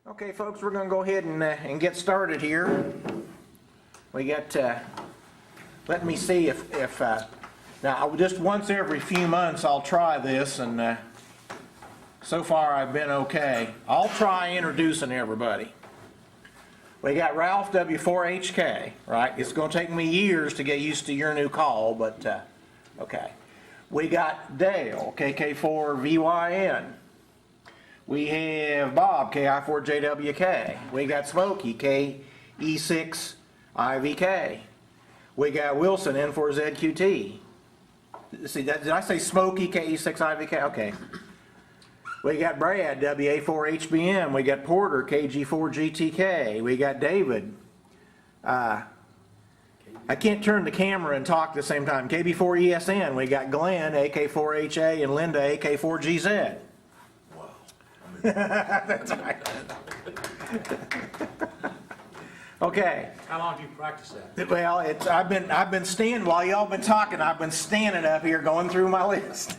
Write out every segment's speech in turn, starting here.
Okay, folks, we're going to go ahead and get started here. We got, let me see if now just once every few months I'll try this, and so far I've been okay. I'll try introducing everybody. We got Ralph W4HK, right? It's going to take me years to get used to your new call, but okay. We got Dale, KK4VYN. We have Bob, KI4JWK. We got Smokey, KE6IVK. We got Wilson, N4ZQT. See, did I say Smokey, KE6IVK? Okay. We got Brad, WA4HBM. We got Porter, KG4GTK. We got David. I can't turn the camera and talk at the same time. KB4ESN. We got Glenn, AK4HA, and Linda, AK4GZ. That's right. Okay. How long have you practiced that? Well, I've been standing while y'all been talking. I've been standing up here going through my list.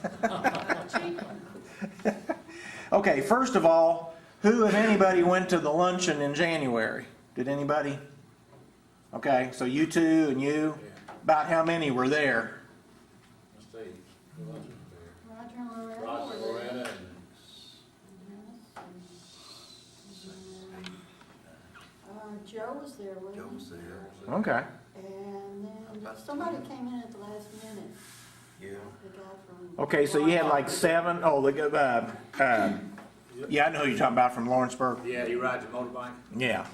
Okay, first of all, who, if anybody, went to the luncheon in January? Did anybody? Okay, so you two and you. Yeah. About how many were there? Let's see. Who else was there? Roger and Loretta. Roger, Loretta, and Joe was there, wasn't he? Joe was there. Okay. And then somebody came in at the last minute. Yeah. The guy from. Okay, so you had like 7. Oh, yeah, I know who you're talking about from Lawrenceburg. yeah, he rides a motorbike. Yeah.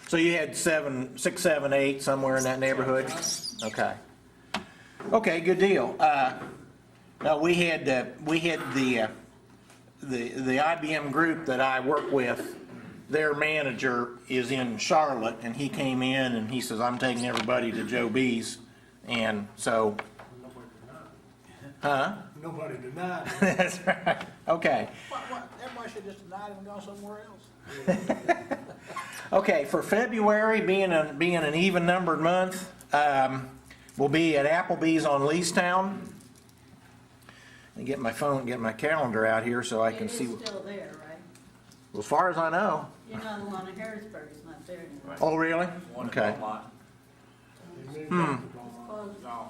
So you had 7, 6, 7, 8 somewhere in that neighborhood. Okay. Okay, good deal. Now we had the IBM group that I work with. Their manager is in Charlotte, and he came in and he says, "I'm taking everybody to Joe B's," and so. Huh? Nobody denied. That's right. Okay. Everybody should just deny it and go somewhere else. Okay, for February, being an even-numbered month, we'll be at Applebee's on Leestown. And get my calendar out here so I can see. It is still there, right? As far as I know. You know, the one in Harrisburg is not there anymore. Oh, really? One in Okay. Beaumont. It's closed. No,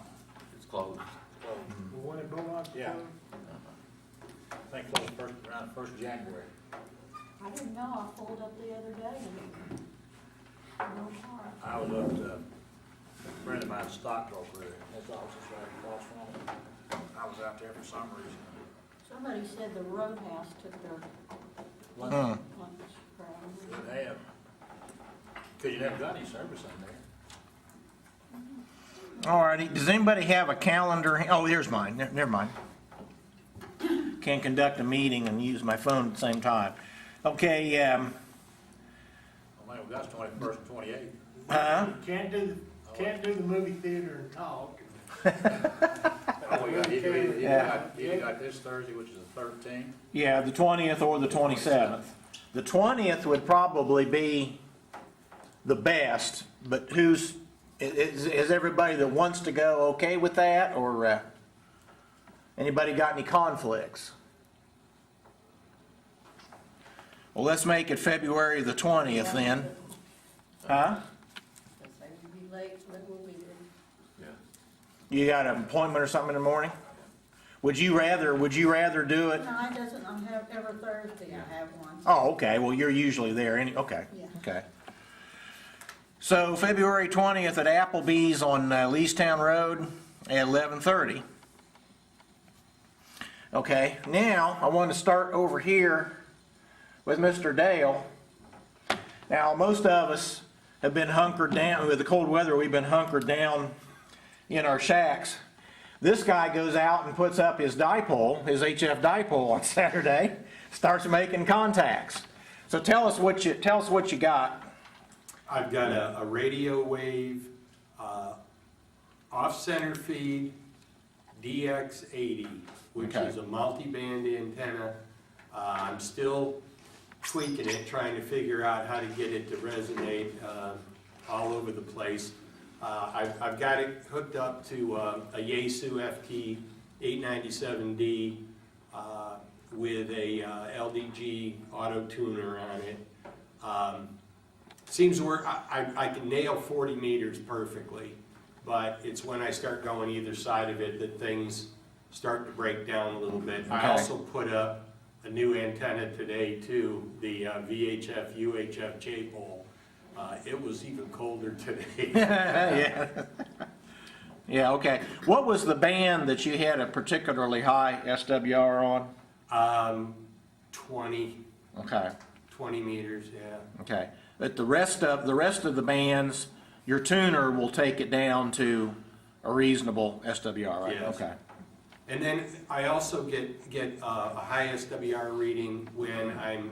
It's closed. the one in Beaumont? Yeah. I think closed around 1st January. I didn't know, I pulled up the other day and no car. I was up to a friend of mine's stockbroker there. His office is right across from him. I was out there for some reason. Somebody said the Roadhouse took their Lunch. lunch Good crowd. have. Cause you never got any service in there. All righty. Does anybody have a calendar? Oh, here's mine. Never mind. Can't conduct a meeting and use my phone at the same time. Okay. Oh man, we got 21st and 28th. Huh? Can't do the movie theater and talk. Oh, we got, Yeah. you got this Thursday, which is the 13th. Yeah, the 20th or the 27th. The 20th would probably be the best, but is everybody that wants to go okay with that, or anybody got any conflicts? Well, let's make it February the 20th then. Huh? If they would be late, but we'll be there. You got an appointment or something in the morning? Would you rather do it? No, it doesn't, every Thursday I have one. Oh, okay, well, you're usually there, okay, Yeah. okay. So, February 20th at Applebee's on Leestown Road at 11:30. Okay, now, I want to start over here with Mr. Dale. Now, most of us have been hunkered down, with the cold weather, we've been hunkered down in our shacks. This guy goes out and puts up his dipole, his HF dipole on Saturday, starts making contacts. So tell us what you got. I've got a radio wave, off-center feed, DX80, which Okay. is a multi-band antenna. I'm still tweaking it, trying to figure out how to get it to resonate all over the place. I've got it hooked up to a Yaesu FT 897D with a LDG auto tuner on it. Seems to work, I can nail 40 meters perfectly, but it's when I start going either side of it that things start to break down a little bit. I Okay. also put up a new antenna today too, the VHF UHF J-pole. It was even colder today. Yeah. Yeah, okay. What was the band that you had a particularly high SWR on? 20 Okay, meters, yeah. okay. But the rest of the bands, your tuner will take it down to a reasonable SWR, right? Yes. Okay. And then I also get a high SWR reading when I'm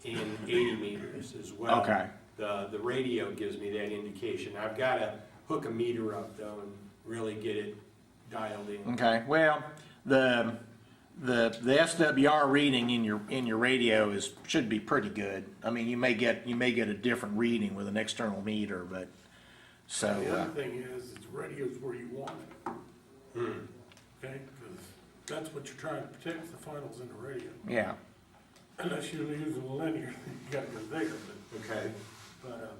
in 80 meters as well. Okay. The radio gives me that indication. I've got to hook a meter up though and really get it dialed in. Okay, well, the SWR reading in your radio should be pretty good. I mean, you may get a different reading with an external meter, but so. The other thing is radio's where you want it, okay? Because that's what you're trying to protect, the finals in the radio. Yeah, Unless you're using a linear, you gotta go there, Okay. but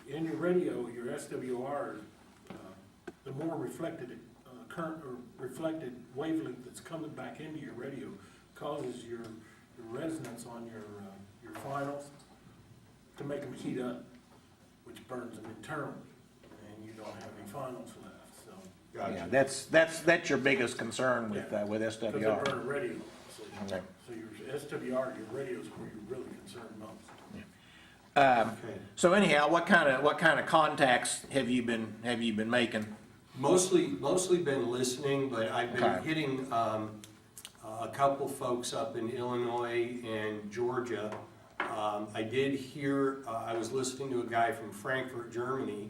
in your radio, your SWR, the more reflected current or reflected wavelength that's coming back into your radio causes your resonance on your finals to make them heat up, which burns them internally, and you don't have any finals left, so. yeah, Gotcha. that's your biggest concern with Because they SWR. burn a radio, Okay. so your SWR, your radio's where you're really concerned most. Okay. So anyhow, what kind of contacts have you been making? Mostly been listening, but I've been Okay. hitting a couple folks up in Illinois and Georgia. I did hear, I was listening to a guy from Frankfurt, Germany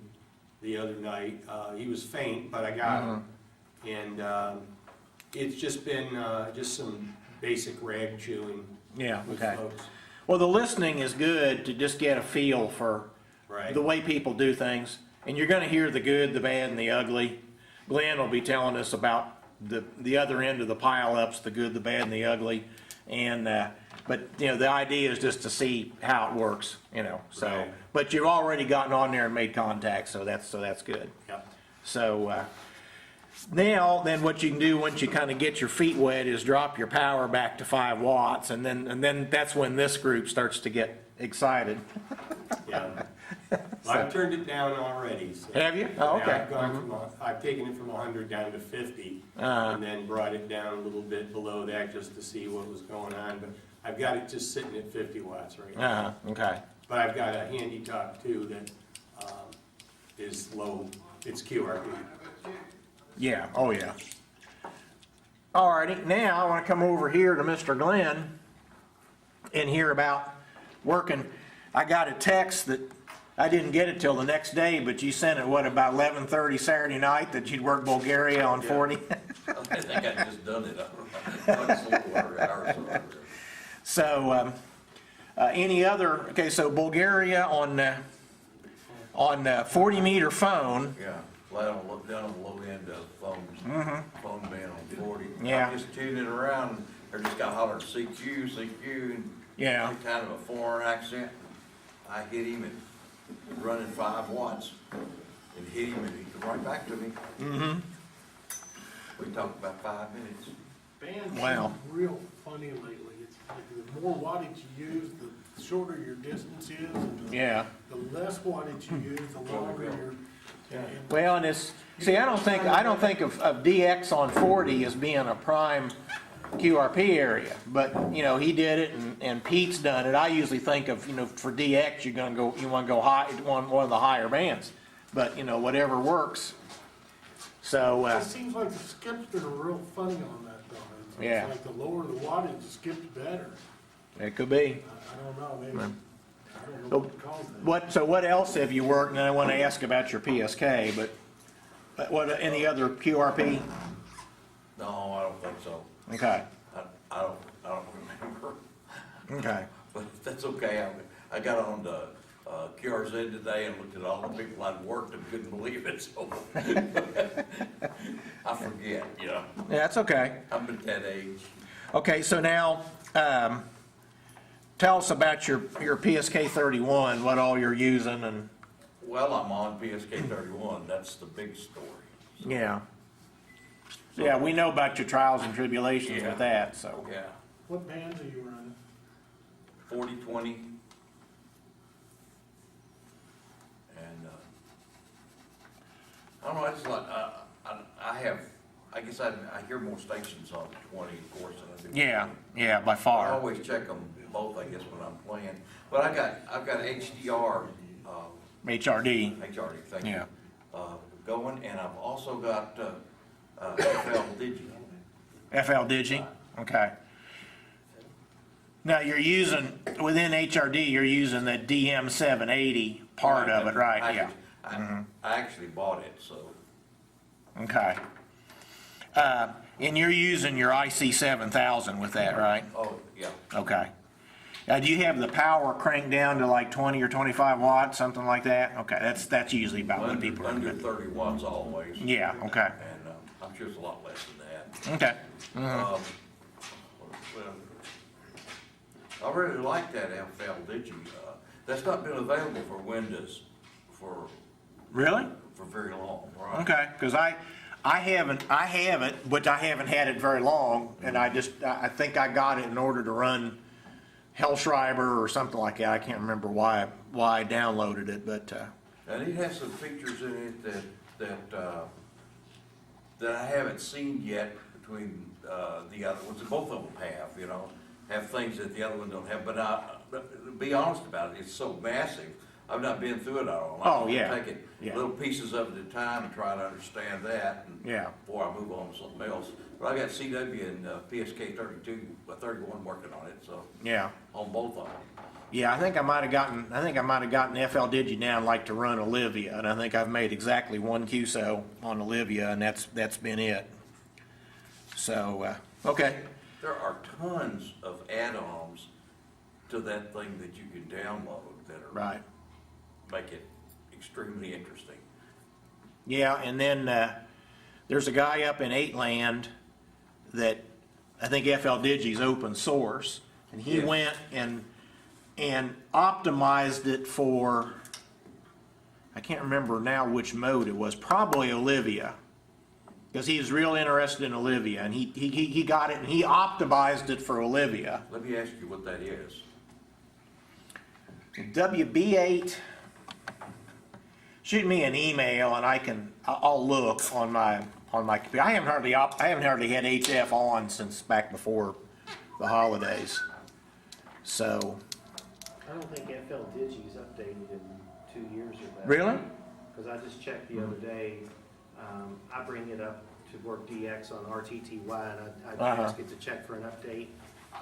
the other night. He was faint, but I got him. And it's just been just some basic rag chewing Yeah, with okay. folks. Well, the listening is good to just get a feel for Right. the way people do things. And you're gonna hear the good, the bad, and the ugly. Glenn will be telling us about the other end of the pile-ups, the good, the bad, and the ugly. And, but, the idea is just to see how it works, so. Right. But you've already gotten on there and made contact, so that's good. Yep. So, now, then what you can do once you kind of get your feet wet is drop your power back to 5 watts, and then that's when this group starts to get excited. Yeah. I've turned it down already. So. Have you? Oh, Yeah, okay. I've gone from I've taken it from 100 down to 50, and then brought it down a little bit below that just to see what was going on. But I've got it just sitting at 50 watts right now. Okay. But I've got a handy top too that is low. It's QRP. Yeah, oh yeah. Alrighty, now I want to come over here to Mr. Glenn and hear about working. I got a text that I didn't get it till the next day, but you sent it, about 11:30 Saturday night that you'd work Bulgaria on 40? I think I just done it. I just a little over hours ago. So, any other, okay, so Bulgaria on 40 meter phone, Yeah, flat on, look down on the low end of phones, phone band on 40. Yeah. I'm just tuning around, they just got hollered CQ, and yeah, kind of a foreign accent. I hit him at running 5 watts and hit him and he come right back to me. We talked about 5 minutes. Band's Wow. real funny lately. It's like the more wattage you use, the shorter your distance is, and yeah. the less wattage you use, the longer your. and- Well, and it's, see, I don't think of DX on 40 as being a prime QRP area, but, he did it and Pete's done it. I usually think of, for DX, you want to go high, one of the higher bands, but, whatever works. So, It seems like the skip's been real funny on that though. It's Yeah. like the lower the wattage, the skip's better. it could be. I don't know, maybe, I don't know what to call that. So what else have you worked, and I want to ask about your PSK, but any other QRP? No, I don't think so. Okay, I don't remember. okay. But that's okay. I got on the QRZ today and looked at all the people I'd worked and couldn't believe it, so. I forget, Yeah, that's okay. I'm at that age. Okay, so now, tell us about your PSK 31, what all you're using and, Well, I'm on PSK 31, that's the big story. yeah. Yeah, we know about your trials and tribulations Yeah. with that, so. Yeah, What bands are you running? 40/20. And, I don't know, I just like, I guess I hear more stations on 20, of course, than I do. Yeah, yeah, by I far. always check them both, I guess, when I'm playing. But I've got HDR, HRD, HRD, thank you. yeah. Going, and I've also got, FL Digi. FL Digi, okay. Now, you're using, within HRD, you're using the DM780 part of it, right? Yeah, I actually bought it, so, okay. And you're using your IC7000 with that, right? oh, yeah. Okay. Now, do you have the power cranked down to like 20 or 25 watts, something like that? Okay, that's usually about what people are Under doing. 30 watts always. Yeah, okay, And, I'm sure it's a lot less than that. okay. Well, I really like that FL Digi. That's not been available for Windows for Really? very long, right? Okay, because I have it, but I haven't had it very long, and I think I got it in order to run Hellschreiber or something like that. I can't remember why I downloaded it, but, And it has some features in it that I haven't seen yet between, the other ones. Both of them have things that the other one don't have, but to be honest about it, it's so massive. I've not been through it all. Oh, yeah. I'm taking Yeah. little pieces of it at a time and try to understand that. And Yeah. before I move on to something else. But I got CW and PSK 31 working on it, so, yeah. on both of them. Yeah, I think I might have gotten FL Digi down like to run Olivia, and I think I've made exactly one QSO on Olivia, and that's been it. So, okay. There are tons of add-ons to that thing that you can download that are. Right. Make it extremely interesting. Yeah, and then there's a guy up in 8land that I think FL Digi's open source, and he Yes. went and optimized it for, I can't remember now which mode it was, probably Olivia, because he's real interested in Olivia, and he got it and he optimized it for Olivia. Let me ask you what that is. WB8, shoot me an email and I'll look on my computer. I haven't hardly had HF on since back before the holidays. So, I don't think FL Digi's updated in 2 years or that. really? Because I just checked the other day, I bring it up to work DX on RTTY, and I asked it to check for an update,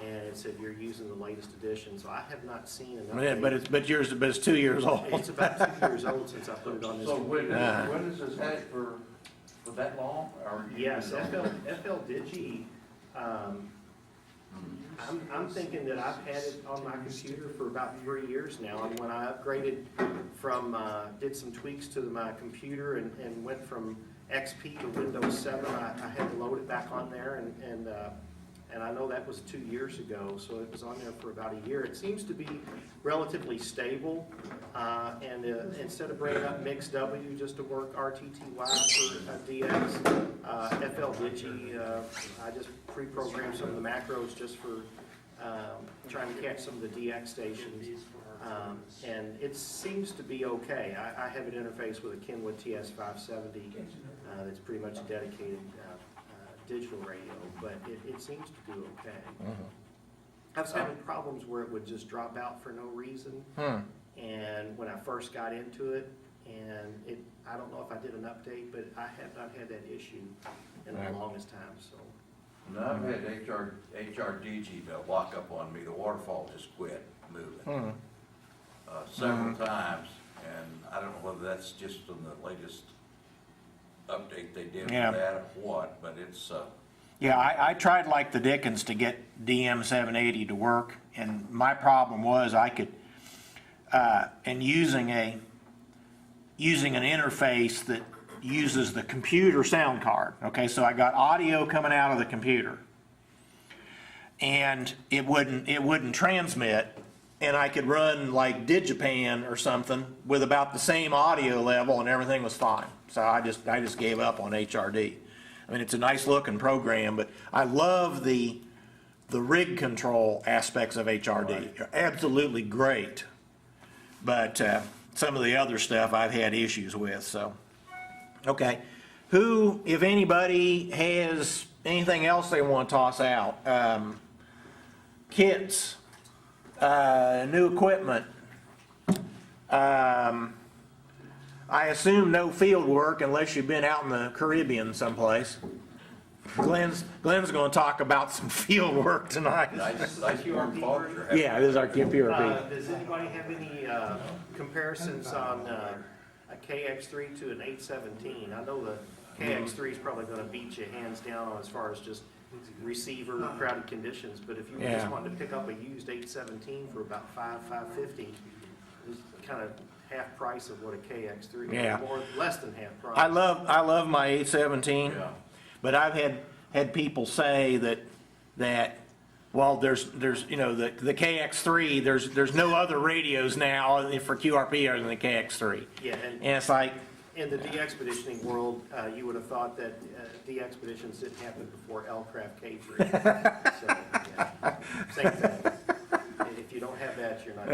and it said you're using the latest edition, so I have not seen an Yeah, update. but it's 2 years old. It's about 2 years old since I put it on this. So computer. when has this had it for that long? Or you- Yes, FL Digi, I'm thinking that I've had it on my computer for about 3 years now, and when I upgraded from, did some tweaks to my computer and went from XP to Windows 7, I had to load it back on there, and I know that was 2 years ago, so it was on there for about a year. It seems to be relatively stable, and instead of bringing up Mix W just to work RTTY for DX, FL Digi, I just pre-programmed some of the macros just for trying to catch some of the DX stations, and it seems to be okay. I have an interface with a Kenwood TS570 that's pretty much a dedicated digital radio, but it seems to do okay. I was having problems where it would just drop out for no reason, and when I first got into it, and I don't know if I did an update, but I have not had that issue in the longest time, so. No, I've had HRDG to lock up on me, the waterfall just quit moving. Several times, and I don't know whether that's just from the latest update they did with Yeah. that or what, but it's, Yeah, I tried like the dickens to get DM780 to work, and my problem was I could, and using an interface that uses the computer sound card. Okay, so I got audio coming out of the computer, and it wouldn't transmit and I could run like Digipan or something with about the same audio level and everything was fine. So I just gave up on HRD. I mean, it's a nice looking program, but I love the rig control aspects of HRD. They're absolutely great. But some of the other stuff I've had issues with, so. Okay. Who, if anybody, has anything else they want to toss out? Kits, new equipment. I assume no field work unless you've been out in the Caribbean someplace. Glenn's going to talk about some field work tonight. Nice warm fall. Yeah, this is our KY-QRP. Does anybody have any comparisons on a KX3 to an 817? I know the KX3 is probably going to beat you hands down on as far as just receiver crowded conditions, but if you Yeah. just wanted to pick up a used 817 for about $550, it's kind of half price of what a KX3, Yeah. or less than half price. I love my 817, Yeah. but I've had people say that well, there's you know the KX3, there's no other radios now for QRP other than the KX3, Yeah, and it's like, in the de-expeditioning world, you would have thought that de-expeditions didn't happen before L-Craft K3. So, yeah, same thing. If you don't have that, you're not.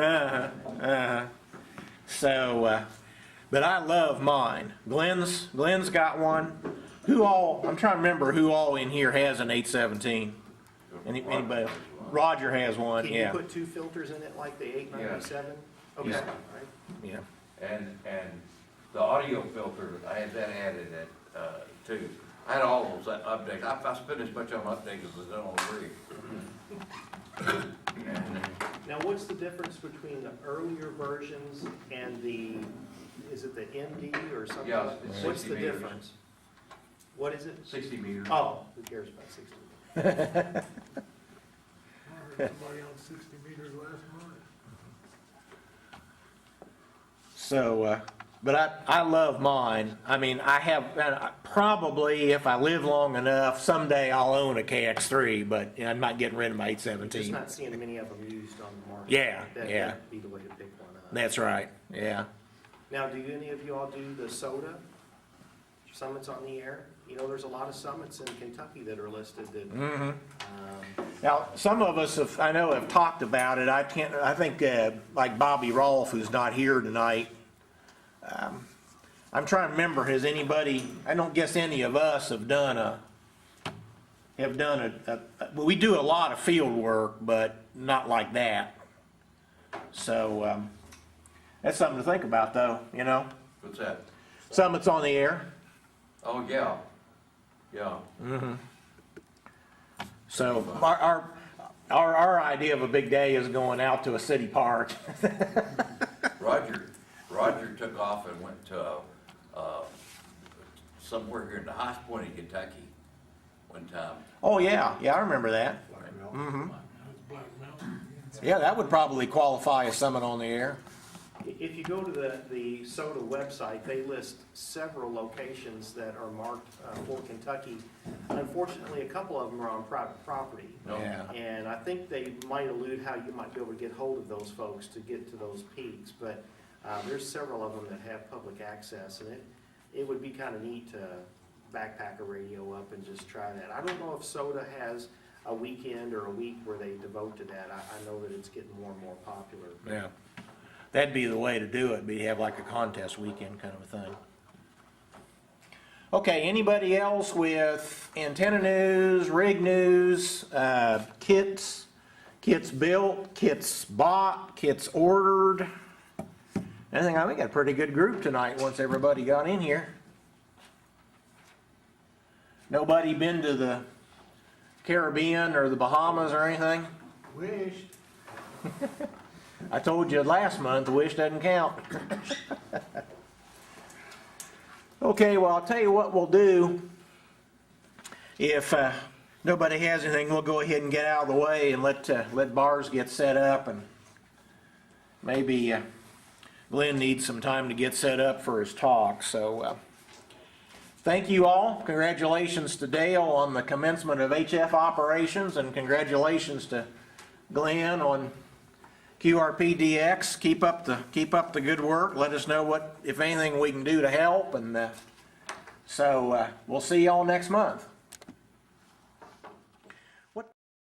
So, but I love mine. Glenn's got one. Who all? I'm trying to remember who all in here has an 817. Anybody? Roger has one. Can Yeah. you put two filters in it like the 897? Okay, Yeah. all right. Yeah. And the audio filter, I had that added too. I had all those updates. I spent as much on updates as I did on the rig. Now, what's the difference between the earlier versions and is it the MD or something? Yeah, it's What's 60 the meters. difference? What is it? 60 meters. Oh, who cares about 60? I heard somebody on 60 meters last night. So, but I love mine. I mean, I have probably, if I live long enough, someday I'll own a KX3, but I'm not getting rid of my Just 817. not seeing many of them used on the market. Yeah, That'd yeah. be the way to pick one up. That's right. Yeah. Now, do any of you all do the SOTA? Summits on the air? You know, there's a lot of summits in Kentucky that are listed that, Now, some of us have talked about it. I think like Bobby Rolfe, who's not here tonight. I'm trying to remember, has anybody, I don't guess any of us have done we do a lot of field work, but not like that. So, that's something to think about though, you know? What's that? Summits on the air. Oh, yeah. Yeah. So our idea of a big day is going out to a city park. Roger took off and went to somewhere here in the High Point in Kentucky one time. Oh, yeah, I remember that. That's Black Mountain. Yeah, that would probably qualify as summit on the air. if you go to the SOTA website, they list several locations that are marked for Kentucky. Unfortunately, a couple of them are on private property. No. Yeah. And I think they might allude how you might be able to get hold of those folks to get to those peaks, but there's several of them that have public access, and it would be kind of neat to backpack a radio up and just try that. I don't know if SOTA has a weekend or a week where they devote to that. I know that it's getting more and more popular. Yeah. That'd be the way to do it, be have like a contest weekend kind of a thing. Okay, anybody else with antenna news, rig news, kits built, kits bought, kits ordered? I think we got a pretty good group tonight once everybody got in here. Nobody been to the Caribbean or the Bahamas or anything? Wish. I told you last month, the wish doesn't count. Okay, well, I'll tell you what we'll do. If nobody has anything, we'll go ahead and get out of the way and let bars get set up, and maybe Glenn needs some time to get set up for his talk. So thank you all. Congratulations to Dale on the commencement of HF operations, and congratulations to Glenn on KY-QRP keep up the good work. Let us know what, if anything, we can do to help, and so we'll see y'all next month.